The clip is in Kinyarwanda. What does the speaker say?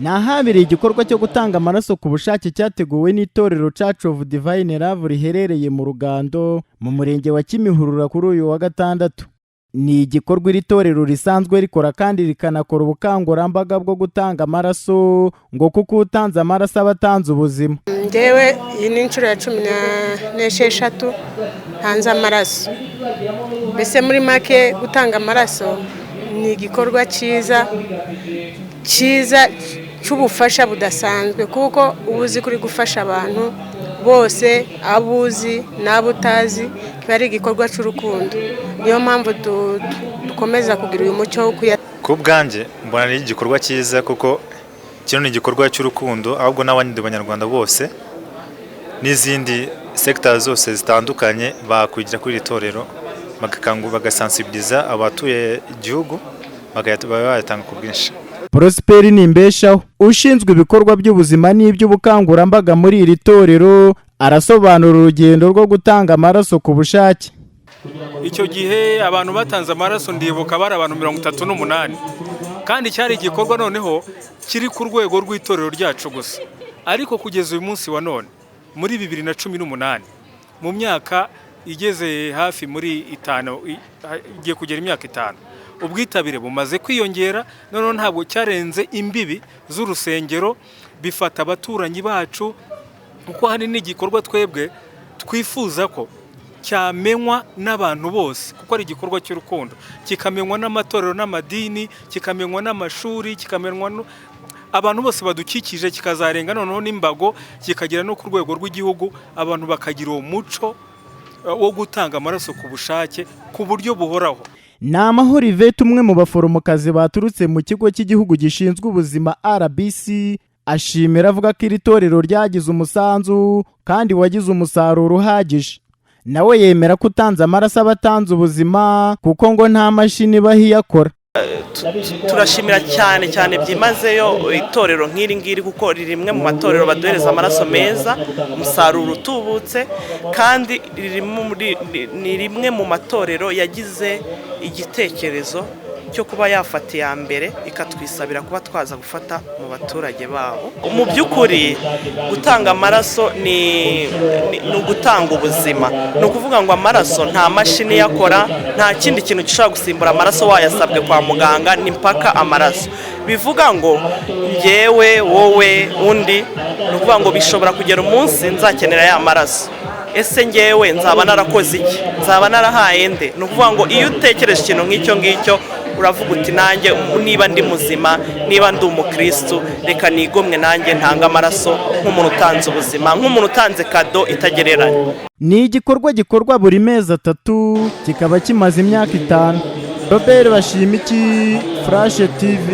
Nahabereye igikorwa cyo gutanga amaraso ku bushake cyateguwe n'itorero Church of Divine Love riherereye mu Rugando mu murenge wa Kimihurura kuri uyu wa gatandatu. Ni igikorwa iri torero risanzwe rikora kandi rikanakora ubukangurambaga bwo gutanga amaraso ngo kuko utanze amaraso aba atanze ubuzima. Ngewe iyi ni inshuro ya 16 hanze amaraso. Mbese muri make gutanga amaraso ni igikorwa cyiza cy'ubufasha budasanzwe kuko ubuzi kuri gufasha abantu bose abuzi n'abutazi bari igikorwa cy'urukundo. Niyo mpamvu dukomeza kugira uyu mucyo wo ku bwanjye mbona ari igikorwa cyiza kuko kino ni igikorwa cy'urukundo ahubwo n'abandi banyarwanda bose n'izindi sectors zose zitandukanye bakwigira kuri iri torero bagasensibiliza abatuye igihugu bayatanga ku bwinshi. Prosper Nimbeshaho ushinzwe ibikorwa by'ubuzima n'iby'ubukangurambaga muri iri torero arasobanura urugendo rwo gutanga amaraso ku bushake. Icyo gihe abantu batanze amaraso ndibuka bari abantu 38 kandi cyari igikorwa noneho kiri ku rwego rw'itorero ryacu gusa, ariko kugeza uyu munsi wa none muri 2018 mu myaka igeze hafi muri 5 igiye kugera imyaka 5 ubwitabire bumaze kwiyongera, none ntabwo cyarenze imbibi z'urusengero bifata abaturanyi bacu kuko hari n'igikorwa twebwe twifuza ko cyamenywa n'abantu bose kuko ari igikorwa cy'urukundo, kikamenywa n'amatorero n'amadini, kikamenywa n'amashuri, kikamenywa abantu bose badukikije, kikazarenga noneho n'imbago, kikagera no ku rwego rw'igihugu, abantu bakagira uwo muco wo gutanga amaraso ku bushake ku buryo buhoraho. Namahoro Yvette umwe mu baforomokazi baturutse mu kigo cy'igihugu gishinzwe ubuzima RBC ashimira avuga ko iri torero ryagize umusanzu kandi wagize umusaruro uhagije. Nawe yemera ko utanze amaraso aba atanze ubuzima kuko ngo nta mashini bahiyakora. Turashimira cyane byimazeyo itorero nk'iri ngiri kuko rimwe mu matorero baduhereza amaraso meza, umusaruro utubutse, kandi ni rimwe mu matorero yagize igitekerezo cyo kuba yafata iya mbere ikatwisabira kuba twaza gufata mu baturage babo. Mu by'ukuri gutanga amaraso ni ugutanga ubuzima. Ni ukuvuga ngo amaraso nta mashini yakora, nta kindi kintu gishobora gusimbura amaraso wayasabwe kwa muganga, ni mpaka amaraso. Bivuga ngo ngewe wowe undi, ni ukuvuga ngo bishobora kugera umunsi nzakenera ya maraso. Ese ngewe nzaba narakoze iki? Nzaba narahaye nde? Ni ukuvuga ngo iyo utekereje ikintu nk'icyo ngicyo uravuga uti nanjye niba ndi muzima, niba ndi umukristo, reka nigomwe nanjye ntanga amaraso nk'umuntu utanze ubuzima, nk'umuntu utanze kado itagereranye. Ni igikorwa gikorwa buri mezi 3 kikaba kimaze imyaka 5. Robert Bashimiki, Flash TV.